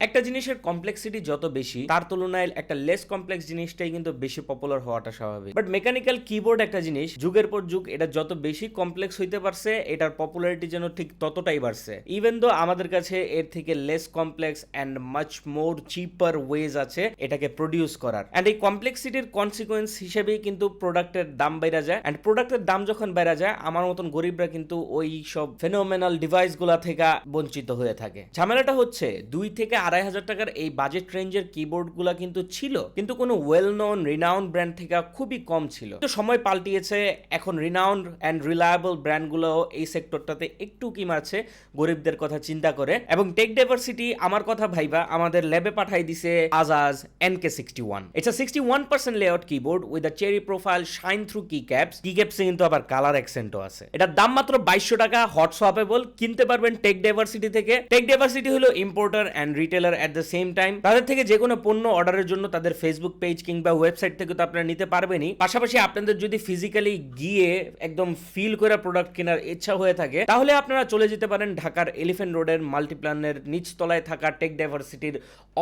একটা জিনিসের কমপ্লেক্সিটি যত বেশি তার তুলনায় একটা লেস কমপ্লেক্স জিনিসটাই কিন্তু বেশি পপুলার হওয়াটা স্বাভাবিক। বাট মেকানিক্যাল কিবোর্ড একটা জিনিস যুগের পর যুগ এটা যত বেশি কমপ্লেক্স হইতে পারছে এটার পপুলারিটি যেন ঠিক ততটাই বাড়ছে। ইভেন দো আমাদের কাছে এর থেকে less complex and much more cheaper ways আছে এটাকে প্রডিউস করার। অ্যান্ড এই কমপ্লেক্সিটির কনসিকুয়েন্স হিসেবেই কিন্তু প্রোডাক্টের দাম বেড়ে যায়। অ্যান্ড প্রোডাক্টের দাম যখন বেড়ে যায় আমার মতন গরিবরা কিন্তু ওই সব ফেনোমেনাল ডিভাইস গুলা থেকে বঞ্চিত হয়ে থাকে। ঝামেলাটা হচ্ছে 2 থেকে 2,500 টাকার এই বাজেট রেঞ্জের কিবোর্ড গুলা কিন্তু ছিল, কিন্তু কোনো ওয়েল নোন রিনাউন্ড ব্র্যান্ড থেকে খুবই কম ছিল। তো সময় পাল্টিয়েছে, এখন রিনাউন্ড অ্যান্ড রিলায়েবল ব্র্যান্ডগুলো এই সেক্টরটাতে একটু কি মারছে গরিবদের কথা চিন্তা করে। এবং টেক ডাইভার্সিটি আমার কথা ভাইবা আমাদের ল্যাবে পাঠাই দিছে Ajazz NK61। It's a 61% layout keyboard with a cherry profile shine through keycaps. কিক্যাপসে কিন্তু আবার কালার অ্যাকসেন্টও আছে। এটার দাম মাত্র 2200 টাকা, হট সোয়াপেবল। কিনতে পারবেন টেক ডাইভার্সিটি থেকে। টেক ডাইভার্সিটি হলো importer and retailer at the same time. তাদের থেকে যে কোনো পণ্য অর্ডারের জন্য তাদের ফেসবুক পেজ কিংবা ওয়েবসাইট থেকে তো আপনারা নিতে পারবেনই, পাশাপাশি আপনাদের যদি ফিজিক্যালি গিয়ে একদম ফিল করে প্রোডাক্ট কেনার ইচ্ছা হয়ে থাকে তাহলে আপনারা চলে যেতে পারেন ঢাকার এলিফ্যান্ট রোডের মাল্টিপ্ল্যানের নিচতলায় থাকা টেক ডাইভার্সিটির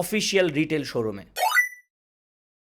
অফিসিয়াল রিটেল শোরুমে।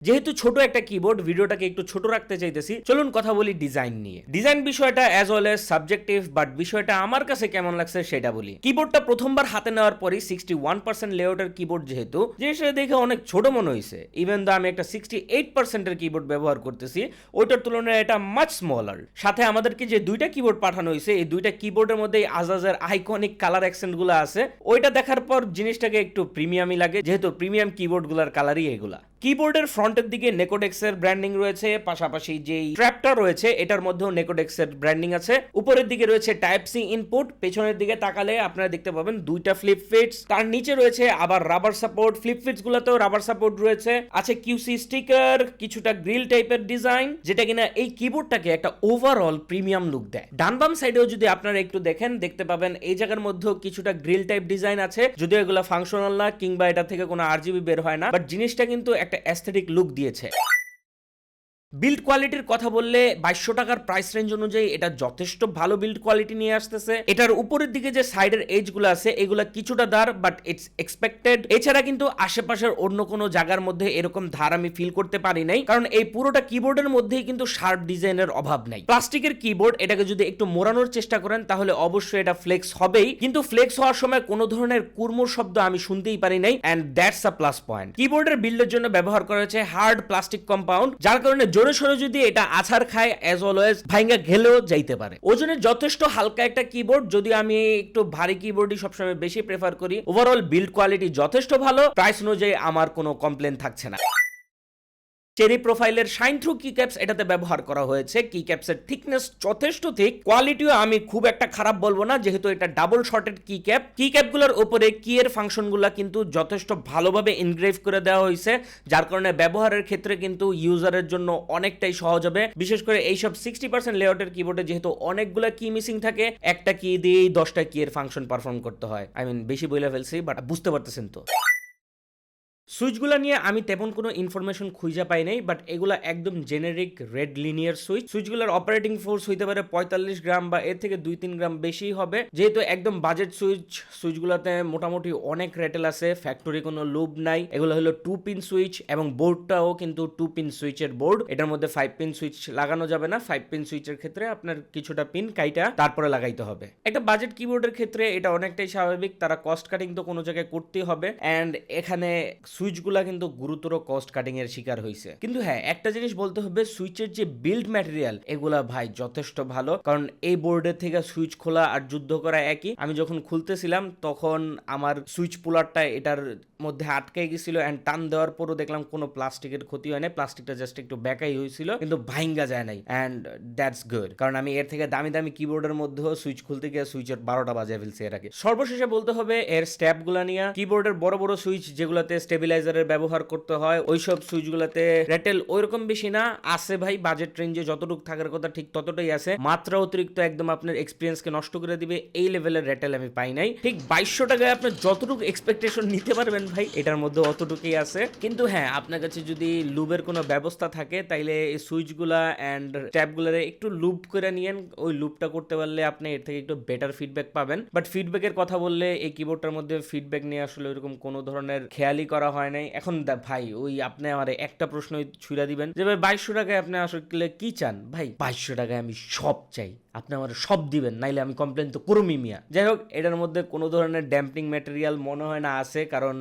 যেহেতু ছোট একটা কিবোর্ড ভিডিওটাকে একটু ছোট রাখতে চাইতেছি, চলুন কথা বলি ডিজাইন নিয়ে। ডিজাইন বিষয়টা as well as subjective, but বিষয়টা আমার কাছে কেমন লাগছে সেটা বলি। কিবোর্ডটা প্রথমবার হাতে নেওয়ার পরই 61% লেআউটের কিবোর্ড যেহেতু জিনিসটা দেখে অনেক ছোট মনে হয়েছে। ইভেন দো আমি একটা 68%-এর কিবোর্ড ব্যবহার করতেছি, ওইটার তুলনায় এটা মাচ স্মলার। সাথে আমাদেরকে যে দুইটা কিবোর্ড পাঠানো হয়েছে এই দুইটা কিবোর্ডের মধ্যে আজাজের আইকনিক কালার অ্যাকসেন্ট গুলো আছে। ওইটা দেখার পর জিনিসটাকে একটু প্রিমিয়ামই লাগে, যেহেতু প্রিমিয়াম কিবোর্ড গুলার কালারই এগুলা। কিবোর্ডের ফ্রন্টের দিকে নেকোডেক্সের ব্র্যান্ডিং রয়েছে, পাশাপাশি যেই স্ট্র্যাপটা রয়েছে এটার মধ্যেও নেকোডেক্সের ব্র্যান্ডিং আছে। উপরের দিকে রয়েছে টাইপ সি ইনপুট, পেছনের দিকে তাকালে আপনারা দেখতে পাবেন দুইটা ফ্লিপ ফিটস, তার নিচে রয়েছে আবার রাবার সাপোর্ট। ফ্লিপ ফিটস গুলোতেও রাবার সাপোর্ট রয়েছে, আছে কিউসি স্টিকার, কিছুটা গ্রিল টাইপের ডিজাইন, যেটা কিনা এই কিবোর্ডটাকে একটা ওভারঅল প্রিমিয়াম লুক দেয়। ডান বাম সাইডেও যদি আপনারা একটু দেখেন দেখতে পাবেন এই জায়গার মধ্যেও কিছুটা গ্রিল টাইপ ডিজাইন আছে, যদিও এগুলো ফাংশনাল না কিংবা এটা থেকে কোনো আরজিবি বের হয় না, বাট জিনিসটা কিন্তু একটা অ্যাস্থেটিক লুক দিয়েছে। বিল্ড কোয়ালিটির কথা বললে 2200 টাকার প্রাইস রেঞ্জ অনুযায়ী এটা যথেষ্ট ভালো বিল্ড কোয়ালিটি নিয়ে আসতেছে। এটার উপরের দিকে যে সাইডের এজ গুলো আছে এগুলা কিছুটা ধার, বাট ইটস এক্সপেক্টেড। এছাড়া কিন্তু আশেপাশের অন্য কোনো জায়গার মধ্যে এরকম ধার আমি ফিল করতে পারি নাই, কারণ এই পুরোটা কিবোর্ডের মধ্যেই কিন্তু শার্প ডিজাইনের অভাব নাই। প্লাস্টিকের কিবোর্ড, এটাকে যদি একটু মোড়ানোর চেষ্টা করেন তাহলে অবশ্যই এটা ফ্লেক্স হবেই, কিন্তু ফ্লেক্স হওয়ার সময় কোনো ধরনের কুরমুর শব্দ আমি শুনতেই পারি নাই, and that's a plus point. কিবোর্ডের বিল্ডের জন্য ব্যবহার করা হয়েছে হার্ড প্লাস্টিক কম্পাউন্ড, যার কারণে জোরে সোরে যদি এটা আছাড় খায় অ্যাজ অলওয়েজ ভাঙ্গা গেলেও যাইতে পারে। ওজনে যথেষ্ট হালকা একটা কিবোর্ড, যদি আমি একটু ভারী কিবোর্ডই সবসময় বেশি প্রেফার করি। ওভারঅল বিল্ড কোয়ালিটি যথেষ্ট ভালো, প্রাইস অনুযায়ী আমার কোনো কমপ্লেন থাকছে না। চেরি প্রোফাইলের শাইন থ্রু কিক্যাপস এটাতে ব্যবহার করা হয়েছে। কিক্যাপসের থিকনেস যথেষ্ট থিক, কোয়ালিটিও আমি খুব একটা খারাপ বলবো না, যেহেতু এটা ডাবল শটেড কিক্যাপ। কিক্যাপগুলোর উপরে কি এর ফাংশনগুলো কিন্তু যথেষ্ট ভালোভাবে ইনগ্রেভ করে দেওয়া হয়েছে, যার কারণে ব্যবহারের ক্ষেত্রে কিন্তু ইউজারের জন্য অনেকটাই সহজ হবে। বিশেষ করে এইসব 60% লেআউটের কিবোর্ডে যেহেতু অনেকগুলো কি মিসিং থাকে, একটা কি দিয়েই 10টা কি এর ফাংশন পারফর্ম করতে হয়। আই মিন বেশি বলে ফেলছি, বাট বুঝতে পারতেছেন তো। সুইচগুলো নিয়ে আমি তেমন কোনো ইনফরমেশন খুঁজে পাই নাই, বাট এগুলা একদম জেনেরিক রেড লিনিয়ার সুইচ। সুইচগুলোর অপারেটিং ফোর্স হইতে পারে 45 গ্রাম বা এর থেকে 2-3 গ্রাম বেশি হবে, যেহেতু একদম বাজেট সুইচ। সুইচগুলোতে মোটামুটি অনেক রেটেল আছে, ফ্যাক্টরি কোনো লুপ নাই। এগুলো হলো 2 পিন সুইচ এবং বোর্ডটাও কিন্তু 2 পিন সুইচের বোর্ড। এটার মধ্যে 5 পিন সুইচ লাগানো যাবে না। 5 পিন সুইচের ক্ষেত্রে আপনার কিছুটা পিন কাইটা তারপরে লাগাইতে হবে। একটা বাজেট কিবোর্ডের ক্ষেত্রে এটা অনেকটাই স্বাভাবিক, তারা কস্ট কাটিং তো কোনো জায়গায় করতেই হবে, এন্ড এখানে সুইচগুলা কিন্তু গুরুতর কস্ট কাটিং এর শিকার হয়েছে। কিন্তু হ্যাঁ, একটা জিনিস বলতে হবে, সুইচের যে বিল্ড ম্যাটেরিয়াল এগুলা ভাই যথেষ্ট ভালো, কারণ এই বোর্ডের থেকে সুইচ খোলা আর যুদ্ধ করা একই। আমি যখন খুলতেছিলাম তখন আমার সুইচ পুলারটা এটার মধ্যে আটকে গেছিল, এন্ড টান দেওয়ার পরও দেখলাম কোনো প্লাস্টিকের ক্ষতি হয় না, প্লাস্টিকটা জাস্ট একটু বেঁকাই হয়েছিল, কিন্তু ভাঙ্গা যায় নাই, এন্ড দ্যাটস গুড। কারণ আমি এর থেকে দামি দামি কিবোর্ডের মধ্যেও সুইচ খুলতে গিয়ে সুইচের 12টা বাজায় ফেলছি এর আগে। সর্বশেষে বলতে হবে এর স্ট্যাপ গুলা নিয়ে। কিবোর্ডের বড় বড় সুইচ যেগুলোতে স্টেবিলাইজ স্টেবিলাইজারের ব্যবহার করতে হয়, ওইসব সুইচগুলোতে রেটেল ওইরকম বেশি না, আছে ভাই বাজেট রেঞ্জে যতটুকু থাকার কথা ঠিক ততটাই আছে, মাত্রা অতিরিক্ত একদম আপনার এক্সপিরিয়েন্সকে নষ্ট করে দিবে এই লেভেলের রেটেল আমি পাই নাই। ঠিক 2200 টাকায় আপনার যতটুকু এক্সপেকটেশন নিতে পারবেন ভাই এটার মধ্যে অতটুকুই আছে। কিন্তু হ্যাঁ, আপনার কাছে যদি লুবের কোনো ব্যবস্থা থাকে তাইলে এই সুইচগুলা অ্যান্ড ট্যাবগুলারে একটু লুপ করে নিয়েন, ওই লুপটা করতে পারলে আপনি এর থেকে একটু বেটার ফিডব্যাক পাবেন। বাট ফিডব্যাকের কথা বললে এই কিবোর্ডটার মধ্যে ফিডব্যাক নিয়ে আসলে ওইরকম কোনো ধরনের খেয়ালই করা হয় নাই। এখন ভাই ওই আপনি আমার একটা প্রশ্ন ছুড়া দিবেন যে ভাই 2200 টাকায় আপনি আসলে কি চান? ভাই 2200 টাকায় আমি সব চাই, আপনি আমার সব দিবেন, নাইলে আমি কমপ্লেন তো করুমি মিয়া। যাই হোক, এটার মধ্যে কোনো ধরনের ড্যাম্পিং ম্যাটেরিয়াল মনে হয় না আছে, কারণ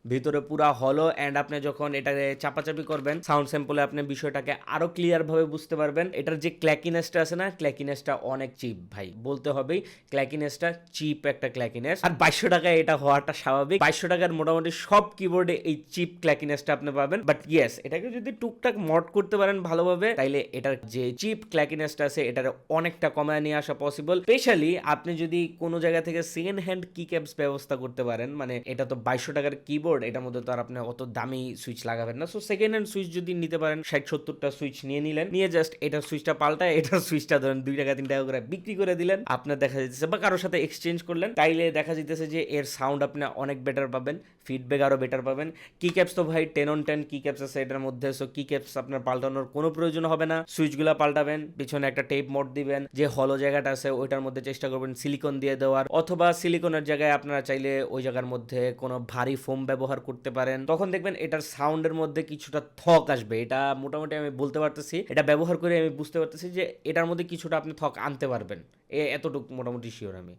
ভিতরে পুরা হলো অ্যান্ড আপনি যখন এটাকে চাপাচাপি করবেন সাউন্ড স্যাম্পলে আপনি বিষয়টাকে আরো ক্লিয়ার ভাবে বুঝতে পারবেন। এটার যে ক্ল্যাকিনেসটা আছে না, ক্ল্যাকিনেসটা অনেক চিপ ভাই, বলতে হবেই ক্ল্যাকিনেসটা চিপ একটা ক্ল্যাকিনেস। আর 2200 টাকায় এটা হওয়াটা স্বাভাবিক, 2200 টাকার মোটামুটি সব কিবোর্ডে এই চিপ ক্ল্যাকিনেসটা আপনি পাবেন। বাট ইয়েস, এটাকে যদি টুকটাক মড করতে পারেন ভালোভাবে, তাইলে এটার যে চিপ ক্ল্যাকিনেসটা আছে এটার অনেকটা কমায় নিয়ে আসা পসিবল। স্পেশালি আপনি যদি কোনো জায়গা থেকে সেকেন্ড হ্যান্ড কি ক্যাপস ব্যবস্থা করতে পারেন, মানে এটা তো 2200 টাকার কিবোর্ড, এটার মধ্যে তো আর আপনি অত দামি সুইচ লাগাবেন না। সো সেকেন্ড হ্যান্ড সুইচ যদি নিতে পারেন, 60-70টা সুইচ নিয়ে নিলেন, নিয়ে জাস্ট এটার সুইচটা পাল্টায় এটার সুইচটা ধরেন 2 টাকা 3 টাকা করে বিক্রি করে দিলেন, আপনার দেখা যাচ্ছে বা কারোর সাথে এক্সচেঞ্জ করলেন, তাইলে দেখা যাইতেছে যে এর সাউন্ড আপনি অনেক বেটার পাবেন, ফিডব্যাক আরো বেটার পাবেন। কি ক্যাপস তো ভাই 10 on 10 কি ক্যাপস আছে এটার মধ্যে, সো কি ক্যাপস আপনার পাল্টানোর কোনো প্রয়োজন হবে না। সুইচগুলা পাল্টাবেন, পিছনে একটা টেপ মোড দিবেন, যে হলো জায়গাটা আছে ওইটার মধ্যে চেষ্টা করবেন সিলিকন দিয়ে দেওয়ার, অথবা সিলিকনের জায়গায় আপনারা চাইলে ওই জায়গার মধ্যে কোনো ভারী ফোম ব্যবহার করতে পারেন। তখন দেখবেন এটার সাউন্ডের মধ্যে কিছুটা থক আসবে। এটা মোটামুটি আমি বলতে পারতেছি, এটা ব্যবহার করে আমি বুঝতে পারতেছি যে এটার মধ্যে কিছুটা আপনি থক আনতে পারবেন, এতটুকু মোটামুটি শিওর আমি।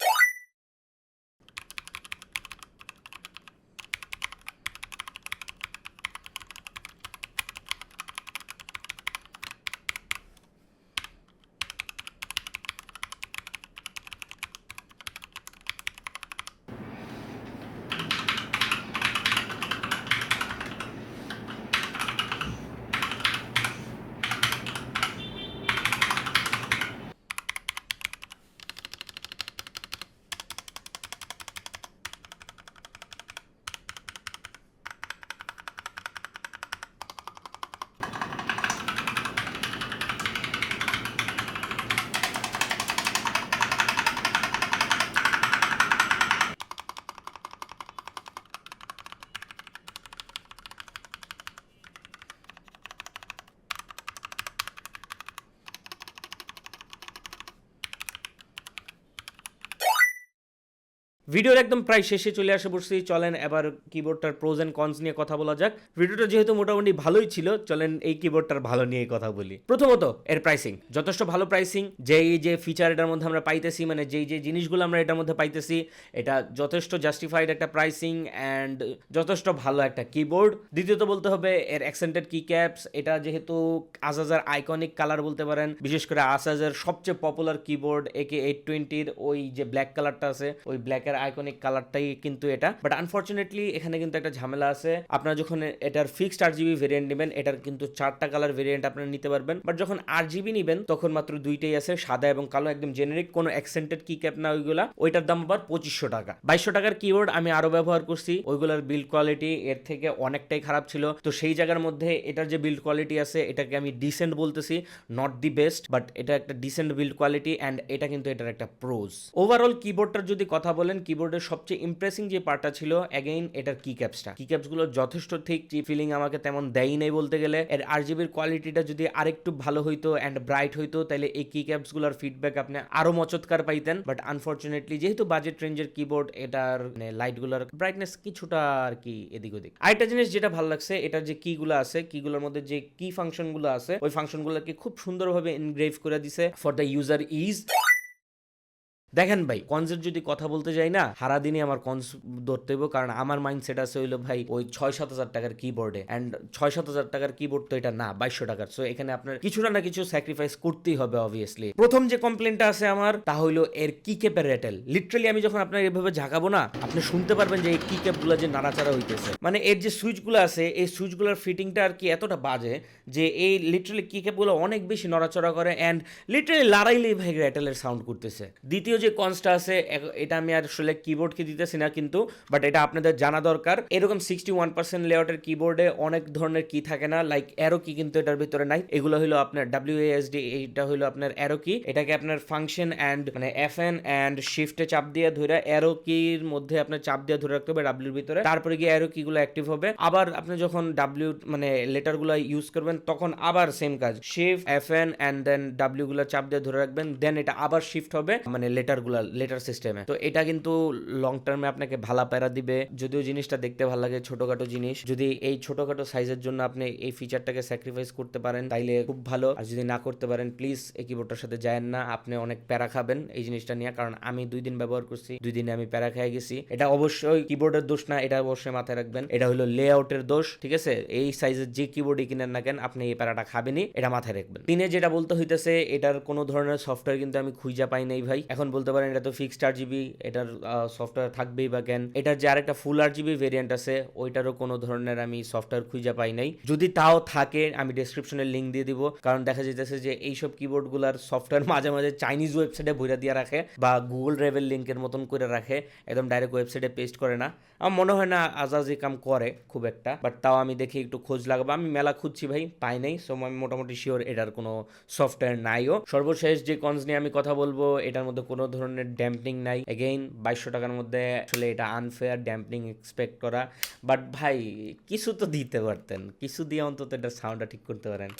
ভিডিওর একদম প্রায় শেষে চলে আসে পড়ছি, চলেন এবার কিবোর্ডটার প্রোজ এন্ড কনস নিয়ে কথা বলা যাক। ভিডিওটা যেহেতু মোটামুটি ভালোই ছিল, চলেন এই কিবোর্ডটার ভালো নিয়ে কথা বলি। প্রথমত এর প্রাইসিং যথেষ্ট ভালো প্রাইসিং, যে ফিচার এটার মধ্যে আমরা পাইতেছি, মানে যে জিনিসগুলো আমরা এটার মধ্যে পাইতেছি, এটা যথেষ্ট জাস্টিফাইড একটা প্রাইসিং অ্যান্ড যথেষ্ট ভালো একটা কিবোর্ড। দ্বিতীয়ত বলতে হবে এর অ্যাকসেন্টেড কি ক্যাপস, এটা যেহেতু আসাজের আইকনিক কালার বলতে পারেন, বিশেষ করে আসাজের সবচেয়ে পপুলার কিবোর্ড AK 820 ওই যে ব্ল্যাক কালারটা আছে, ওই ব্ল্যাকের আইকনিক কালারটাই কিন্তু এটা। বাট আনফরচুনেটলি এখানে কিন্তু একটা ঝামেলা আছে, আপনারা যখন এটার ফিক্সড RGB ভেরিয়েন্ট নেবেন, এটার কিন্তু 4টা কালার ভেরিয়েন্ট আপনারা নিতে পারবেন। বাট যখন RGB নেবেন তখন মাত্র 2টাই আছে, সাদা এবং কালো, একদম জেনারিক, কোনো অ্যাকসেন্টেড কি ক্যাপ না ওইগুলা। ওইটার দাম আবার 2500 টাকা। 2200 টাকার কিবোর্ড আমি আরো ব্যবহার করছি, ওইগুলার বিল্ড কোয়ালিটি এর থেকে অনেকটাই খারাপ ছিল। তো সেই জায়গার মধ্যে এটার যে বিল্ড কোয়ালিটি আছে এটাকে আমি ডিসেন্ট বলতেছি, নট দি বেস্ট, বাট এটা একটা ডিসেন্ট বিল্ড কোয়ালিটি অ্যান্ড এটা কিন্তু এটার একটা প্রোজ। ওভারঅল কিবোর্ডটার যদি কথা বলেন, কিবোর্ডের সবচেয়ে ইমপ্রেসিং যে পার্টটা ছিল অ্যাগেইন এটার কি ক্যাপসটা। কি ক্যাপসগুলো যথেষ্ট ঠিক ফিলিং আমাকে তেমন দেয়ই নাই বলতে গেলে। এর RGBর কোয়ালিটিটা যদি আরেকটু ভালো হইতো অ্যান্ড ব্রাইট হইতো, তাহলে এই কি ক্যাপসগুলোর ফিডব্যাক আপনি আরো মচৎকার পাইতেন। বাট আনফরচুনেটলি যেহেতু বাজেট রেঞ্জের কিবোর্ড, এটার লাইটগুলোর ব্রাইটনেস কিছুটা আর কি এদিক ওদিক। আরেকটা জিনিস যেটা ভালো লাগছে, এটার যে কিগুলো আছে, কিগুলোর মধ্যে যে কি ফাংশনগুলো আছে, ওই ফাংশনগুলোকে খুব সুন্দরভাবে এনগ্রেভ করে দিছে ফর দ্য ইউজার ইজ। দেখেন ভাই, কনসেপ্ট যদি কথা বলতে যাই না, সারাদিনই আমার কনস ধরতে হইব, কারণ আমার মাইন্ডসেট আছে হইলো ভাই ওই 6-7 হাজার টাকার কিবোর্ডে, অ্যান্ড 6-7 হাজার টাকার কিবোর্ড তো এটা না, 2200 টাকার। সো এখানে আপনার কিছু না কিছু স্যাক্রিফাইস করতেই হবে অবভিয়াসলি। প্রথম যে কমপ্লেনটা আছে আমার, তা হইলো এর কি ক্যাপের রেটেল। লিটারালি আমি যখন আপনার এভাবে ঝাঁকাবো না, আপনি শুনতে পারবেন যে এই কি ক্যাপগুলো যে নাড়াচাড়া হইতেছে, মানে এর যে সুইচগুলো আছে এই সুইচগুলোর ফিটিংটা আর কি এতটা বাজে যে এই লিটারালি কি ক্যাপগুলো অনেক বেশি নড়াচড়া করে অ্যান্ড লিটারালি লড়াইলেই ভাই রেটেলের সাউন্ড করতেছে। দ্বিতীয় যে কনসটা আছে এটা আমি আসলে কিবোর্ডকে দিতেছি না কিন্তু, বাট এটা আপনাদের জানা দরকার। এরকম 61% লেআউটের কিবোর্ডে অনেক ধরনের কি থাকে না, লাইক অ্যারো কি কিন্তু এটার ভিতরে নাই। এগুলো হলো আপনার WASD, এইটা হলো আপনার অ্যারো কি, এটাকে আপনার ফাংশন অ্যান্ড মানে FN অ্যান্ড শিফটে চাপ দিয়ে ধরে অ্যারো কির মধ্যে আপনার চাপ দিয়ে ধরে রাখতে হবে ডাব্লিউর ভিতরে, তারপরে গিয়ে অ্যারো কিগুলো অ্যাক্টিভ হবে। আবার আপনি যখন ডাব্লিউ মানে লেটারগুলো ইউজ করবেন তখন আবার সেম কাজ, shift FN and then W গুলো চাপ দিয়ে ধরে রাখবেন, দেন এটা আবার শিফট হবে মানে লেটার সিস্টেমে। তো এটা কিন্তু লং টার্মে আপনাকে ভালো প্যারা দিবে। যদিও জিনিসটা দেখতে ভালো লাগে, ছোটখাটো জিনিস, যদি এই ছোটখাটো সাইজের জন্য আপনি এই ফিচারটাকে স্যাক্রিফাইস করতে পারেন তাইলে খুব ভালো। আর যদি না করতে পারেন প্লিজ এই কিবোর্ডটার সাথে যায়েন না, আপনি অনেক প্যারা খাবেন এই জিনিসটা নিয়ে। কারণ আমি 2 দিন ব্যবহার করছি, 2 দিনে আমি প্যারা খেয়ে গেছি। এটা অবশ্যই কিবোর্ডের দোষ না, এটা অবশ্যই মাথায় রাখবেন, এটা হলো লেআউটের দোষ, ঠিক আছে? এই সাইজের যে কিবোর্ডই কিনেন না কেন আপনি এই প্যারাটা খাবেনই, এটা মাথায় রাখবেন। দিনে যেটা বলতে হইতেছে, এটার কোনো ধরনের সফটওয়্যার কিন্তু আমি খুঁজা পাই নাই ভাই। এখন বলতে পারেন এটা তো ফিক্সড RGB, এটার সফটওয়্যার থাকবেই বা কেন। এটার যে আরেকটা ফুল RGB ভেরিয়েন্ট আছে ওইটারও কোনো ধরনের আমি সফটওয়্যার খুঁজা পাই নাই। যদি তাও থাকে আমি ডেসক্রিপশনে লিঙ্ক দিয়ে দিব, কারণ দেখা যাইতেছে যে এইসব কিবোর্ডগুলোর সফটওয়্যার মাঝে মাঝে চাইনিজ ওয়েবসাইটে ভইরা দিয়ে রাখে বা গুগল ড্রাইভের লিঙ্কের মতন করে রাখে, একদম ডাইরেক্ট ওয়েবসাইটে পেস্ট করে না। আমার মনে হয় না আজাজি কাম করে খুব একটা, বাট তাও আমি দেখি একটু খোঁজ লাগাবো। আমি মেলা খুঁজছি ভাই, পাই নাই, সো আমি মোটামুটি শিওর এটার কোনো সফটওয়্যার নাইও। সর্বশেষ যে কনস নিয়ে আমি কথা বলবো, এটার মধ্যে কোনো ধরনের ড্যাম্পনিং নাই। এগেইন 2200 টাকার মধ্যে আসলে এটা আনফেয়ার ড্যাম্পনিং এক্সপেক্ট করা, বাট ভাই কিছু তো দিতে পারতেন, কিছু দিয়ে অন্তত এটার সাউন্ডটা ঠিক করতে পারেন।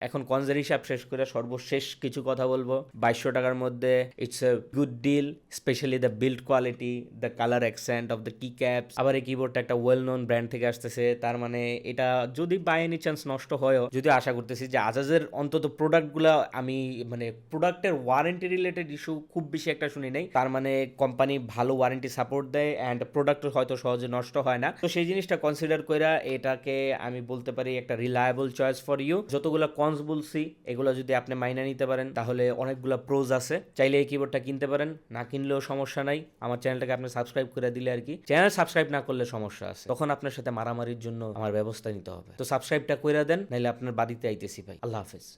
এখন কনজের হিসাব শেষ করে সর্বশেষ কিছু কথা বলবো। 2200 টাকার মধ্যে it's a good deal, specially the build quality, the colour accent of the key caps. আবার এই কিবোর্ডটা একটা ওয়েল নোন ব্র্যান্ড থেকে আসতেছে, তার মানে এটা যদি বাই এনি চান্স নষ্ট হয়ও, যদি আশা করতেছি যে আজাজের অন্তত প্রোডাক্টগুলো আমি মানে প্রোডাক্টের ওয়ারেন্টি রিলেটেড ইস্যু খুব বেশি একটা শুনি নাই, তার মানে কোম্পানি ভালো ওয়ারেন্টি সাপোর্ট দেয় অ্যান্ড প্রোডাক্ট হয়তো সহজে নষ্ট হয় না। তো সেই জিনিসটা কনসিডার করে এটাকে আমি বলতে পারি একটা রিলায়েবল চয়েস ফর ইউ। যতগুলো কনস বলছি এগুলো যদি আপনি মাইনা নিতে পারেন তাহলে অনেকগুলো প্রোজ আছে, চাইলে এই কিবোর্ডটা কিনতে পারেন, না কিনলেও সমস্যা নাই। আমার চ্যানেলটাকে আপনি সাবস্ক্রাইব করে দিলে আর কি, চ্যানেল সাবস্ক্রাইব না করলে সমস্যা আছে, তখন আপনার সাথে মারামারির জন্য আমার ব্যবস্থা নিতে হবে। তো সাবস্ক্রাইবটা করে দেন, নাইলে আপনার বাড়িতে আইতেছি ভাই। আল্লাহ হাফেজ।